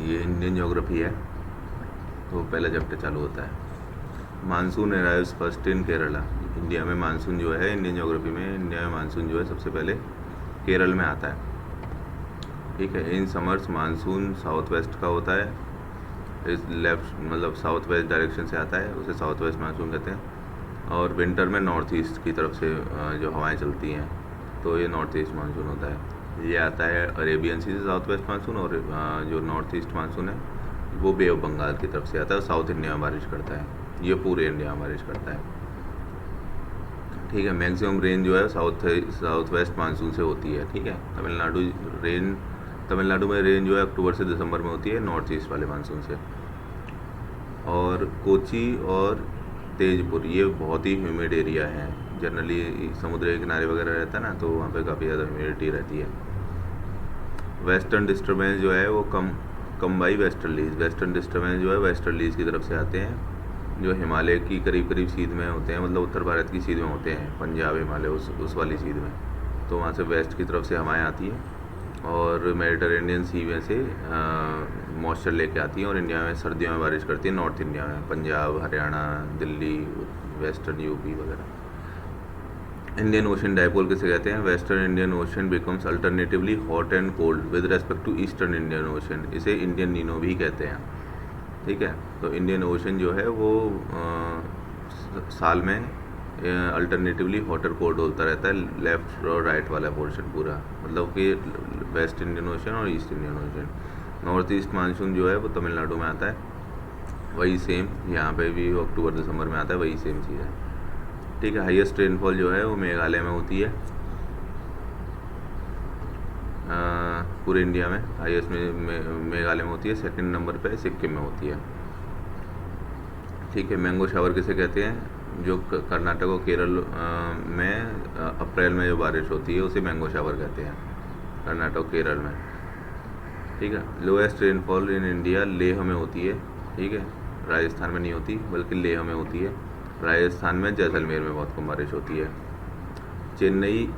ये Indian geography है, तो पहला चैप्टर चालू होता है। Monsoon arrives first in Kerala. India में मानसून जो है, इंडियन ज्योग्राफी में इंडिया में मानसून जो है सबसे पहले केरल में आता है। ठीक है। In summers monsoon south west का होता है, इस लेफ्ट मतलब साउथ वेस्ट डायरेक्शन से आता है, उसे साउथ वेस्ट मानसून कहते हैं। और विंटर में नॉर्थ ईस्ट की तरफ से जो हवाएं चलती हैं, तो ये नॉर्थ ईस्ट मानसून होता है। ये आता है अरेबियन सी से साउथ वेस्ट मानसून, और जो नॉर्थ ईस्ट मानसून है वो बे ऑफ बंगाल की तरफ से आता है, साउथ इंडिया में बारिश करता है। ये पूरे इंडिया में बारिश करता है। ठीक है। मैक्सिमम रेन जो है साउथ वेस्ट मानसून से होती है। ठीक है। तमिलनाडु में रेन जो है अक्टूबर से दिसंबर में होती है, नॉर्थ ईस्ट वाले मानसून से। और कोची और तेजपुर ये बहुत ही ह्यूमिड एरिया है। जनरली समुद्र के किनारे वगैरह रहता है ना, तो वहाँ पे काफ़ी ज़्यादा ह्यूमिडिटी रहती है। वेस्टर्न डिस्टर्बेंस जो है वो कम बाई वेस्टर्लीज। वेस्टर्न डिस्टर्बेंस जो है वेस्टर्लीज की तरफ से आते हैं, जो हिमालय की करीब करीब सीध में होते हैं, मतलब उत्तर भारत की सीध में होते हैं, पंजाब हिमालय उस वाली सीध में। तो वहाँ से वेस्ट की तरफ से हवाएं आती हैं और मेडिटरेनियन सी में से मॉइस्चर लेके आती हैं और इंडिया में सर्दियों में बारिश करती है, नॉर्थ इंडिया में, पंजाब, हरियाणा, दिल्ली, वेस्टर्न यूपी वगैरह। इंडियन ओशन डायपोल किसे कहते हैं? Western Indian ocean becomes alternatively hot and cold with respect to eastern Indian ocean. इसे इंडियन नीनो भी कहते हैं। ठीक है। तो इंडियन ओशन जो है वो साल में अल्टरनेटिवली हॉट और कोल्ड होता रहता है, लेफ्ट और राइट वाला पोर्शन पूरा, मतलब कि वेस्ट इंडियन ओशन और east Indian ocean. North east monsoon जो है वो तमिलनाडु में आता है, वही सेम यहाँ पे भी अक्टूबर दिसंबर में आता है, वही सेम चीज़ है। ठीक है। हाईएस्ट रेनफॉल जो है वो मेघालय में होती है, पूरे इंडिया में हाईएस्ट मेघालय में होती है। सेकंड नंबर पे सिक्किम में होती है। ठीक है। मैंगो शावर किसे कहते हैं? जो कर्नाटक और केरल में अप्रैल में जो बारिश होती है उसे मैंगो शावर कहते हैं, कर्नाटक केरल में। ठीक है। Lowest rainfall in India Leh में होती है। ठीक है। राजस्थान में नहीं होती, बल्कि लेह में होती है। राजस्थान में जैसलमेर में बहुत कम बारिश होती है। चेन्नई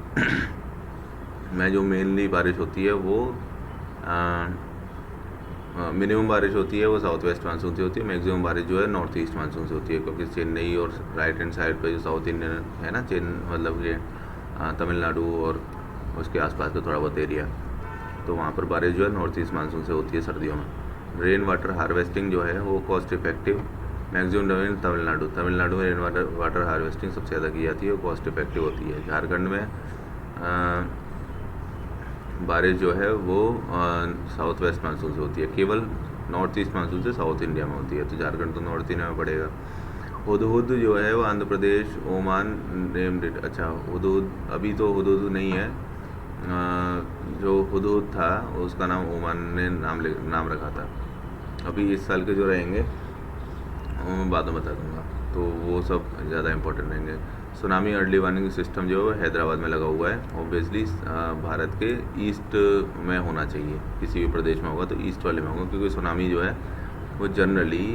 में जो मेनली बारिश होती है वो मिनिमम बारिश होती है वो साउथ वेस्ट मानसून से होती है। मैक्सिमम बारिश जो है नॉर्थ ईस्ट मानसून से होती है, क्योंकि चेन्नई और राइट हैंड साइड पे जो साउथ इंडियन है ना, मतलब ये तमिलनाडु और उसके आसपास का थोड़ा बहुत एरिया, तो वहाँ पर बारिश जो है नॉर्थ ईस्ट मानसून से होती है सर्दियों में। रेन वाटर हार्वेस्टिंग जो है वो cost effective maximum in Tamil Nadu में रेन वाटर हार्वेस्टिंग सबसे ज़्यादा की जाती है, वो कॉस्ट इफेक्टिव होती है। झारखंड में बारिश जो है वो साउथ वेस्ट मानसून से होती है, केवल नॉर्थ ईस्ट मानसून से साउथ इंडिया में होती है, तो झारखंड तो नॉर्थ इंडिया में पड़ेगा। हुदहुद जो है वो Andhra Pradesh, Oman named it. अच्छा, हुदहुद अभी तो हुदहुद नहीं है, जो हुदहुद था उसका नाम ओमान ने नाम रखा था। अभी इस साल के जो रहेंगे वो मैं बाद में बता दूंगा, तो वो सब ज़्यादा इंपॉर्टेंट रहेंगे। सुनामी अर्ली वार्निंग सिस्टम जो है हैदराबाद में लगा हुआ है। ऑब्वियसली भारत के ईस्ट में होना चाहिए, किसी भी प्रदेश में होगा तो ईस्ट वाले में होगा, क्योंकि सुनामी जो है वो जनरली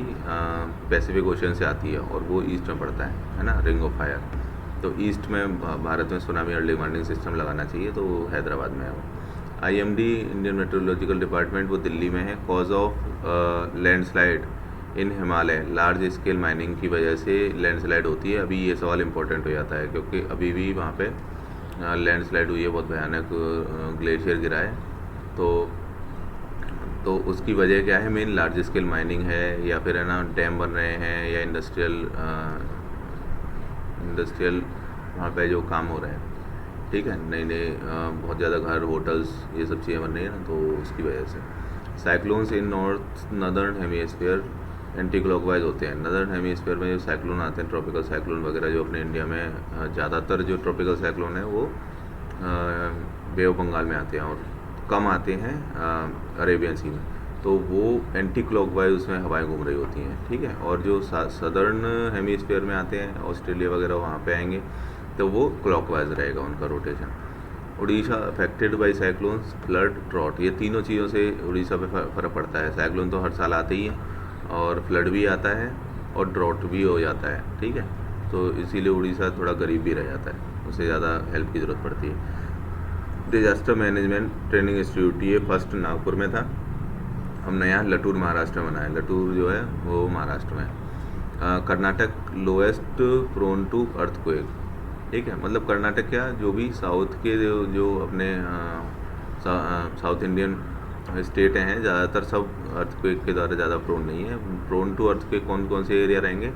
पैसिफिक ओशन से आती है और वो ईस्ट में पड़ता है ना, रिंग ऑफ फायर। तो ईस्ट में भारत में सुनामी अर्ली वार्निंग सिस्टम लगाना चाहिए, तो वो हैदराबाद में है वो। IMD इंडियन मेट्रोलॉजिकल डिपार्टमेंट वो दिल्ली में है। Cause of landslide in Himalaya, large scale mining की वजह से लैंडस्लाइड होती है। अभी ये सवाल इंपॉर्टेंट हो जाता है, क्योंकि अभी भी वहाँ पे लैंडस्लाइड हुई है, बहुत भयानक ग्लेशियर गिरा है। तो उसकी वजह क्या है? मेन लार्ज स्केल माइनिंग है, या फिर है ना डैम बन रहे हैं, या इंडस्ट्रियल वहाँ पे जो काम हो रहा है। ठीक है। नए बहुत ज़्यादा घर, होटल्स, ये सब चीज़ें बन रही है ना, तो उसकी वजह से। साइक्लोन्स इन नदर्न हेमिस्फीयर एंटी क्लॉकवाइज होते हैं। नदर्न हेमिस्फीयर में जो साइक्लोन आते हैं, ट्रॉपिकल साइक्लोन वगैरह, जो अपने इंडिया में ज़्यादातर जो ट्रॉपिकल साइक्लोन है वो बे ऑफ बंगाल में आते हैं, और कम आते हैं अरेबियन सी में, तो वो एंटी क्लॉकवाइज उसमें हवाएं घूम रही होती हैं। ठीक है। और जो सदर्न हेमिस्फीयर में आते हैं, ऑस्ट्रेलिया वगैरह, वहाँ पे आएंगे तो वो क्लॉकवाइज रहेगा उनका रोटेशन। Orissa affected by cyclones, flood, drought, ये तीनों चीज़ों से उड़ीसा पे फ़र्क पड़ता है। साइक्लोन तो हर साल आते ही हैं, और फ्लड भी आता है, और ड्रॉट भी हो जाता है। ठीक है। तो इसीलिए उड़ीसा थोड़ा गरीब भी रह जाता है, उसे ज़्यादा हेल्प की ज़रूरत पड़ती है। डिजास्टर मैनेजमेंट ट्रेनिंग इंस्टीट्यूट, ये फर्स्ट नागपुर में था, हमने यहाँ लटूर महाराष्ट्र में बनाया। लटूर जो है वो महाराष्ट्र में। Karnataka lowest prone to earthquake. ठीक है, मतलब कर्नाटक क्या, जो भी साउथ के जो अपने साउथ इंडियन स्टेट हैं ज़्यादातर सब अर्थक्वेक के द्वारा ज़्यादा प्रोन नहीं है। प्रोन टू अर्थक्वेक कौन कौन से एरिया रहेंगे?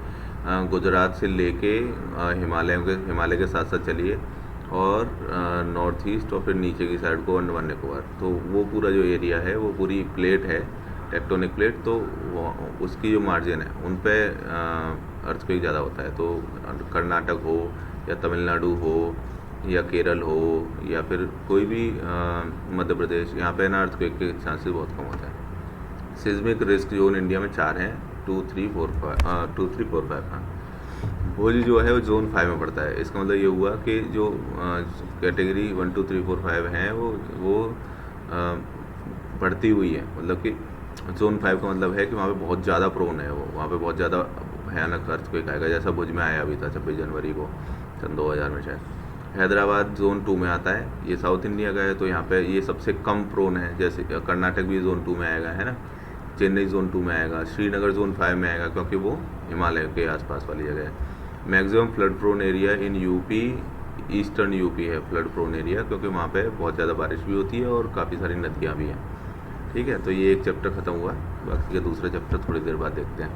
गुजरात से लेके हिमालय के साथ साथ चलिए और नॉर्थ ईस्ट और फिर नीचे की साइड को अंडमान निकोबार, तो वो पूरा जो एरिया है वो पूरी प्लेट है, टेक्टोनिक प्लेट, तो उसकी जो मार्जिन है उन पे अर्थक्वेक ज़्यादा होता है। तो कर्नाटक हो या तमिलनाडु हो या केरल हो या फिर कोई भी मध्य प्रदेश, यहाँ पे ना अर्थक्वेक के चांसेस बहुत कम होते हैं। सिस्मिक रिस्क जोन इंडिया में 4 हैं, 2, 3, 4, 5। हाँ, भुज जो है वो जोन 5 में पड़ता है। इसका मतलब ये हुआ कि जो कैटेगरी 1, 2, 3, 4, 5 हैं वो बढ़ती हुई है, मतलब कि जोन 5 का मतलब है कि वहाँ पे बहुत ज़्यादा प्रोन है, वो वहाँ पे बहुत ज़्यादा भयानक अर्थक्वेक आएगा, जैसा भुज में आया अभी था 26 जनवरी को सन 2000 में शायद। हैदराबाद जोन 2 में आता है, ये साउथ इंडिया का है, तो यहाँ पे ये सबसे कम प्रोन है। जैसे कर्नाटक भी जोन 2 में आएगा, है ना, चेन्नई जोन 2 में आएगा, श्रीनगर जोन 5 में आएगा क्योंकि वो हिमालय के आसपास वाली जगह है। Maximum flood prone area in UP, eastern UP है फ्लड प्रोन एरिया, क्योंकि वहाँ पे बहुत ज़्यादा बारिश भी होती है और काफ़ी सारी नदियाँ भी हैं। ठीक है, तो ये एक चैप्टर ख़त्म हुआ, बाकी का दूसरा चैप्टर थोड़ी देर बाद देखते हैं।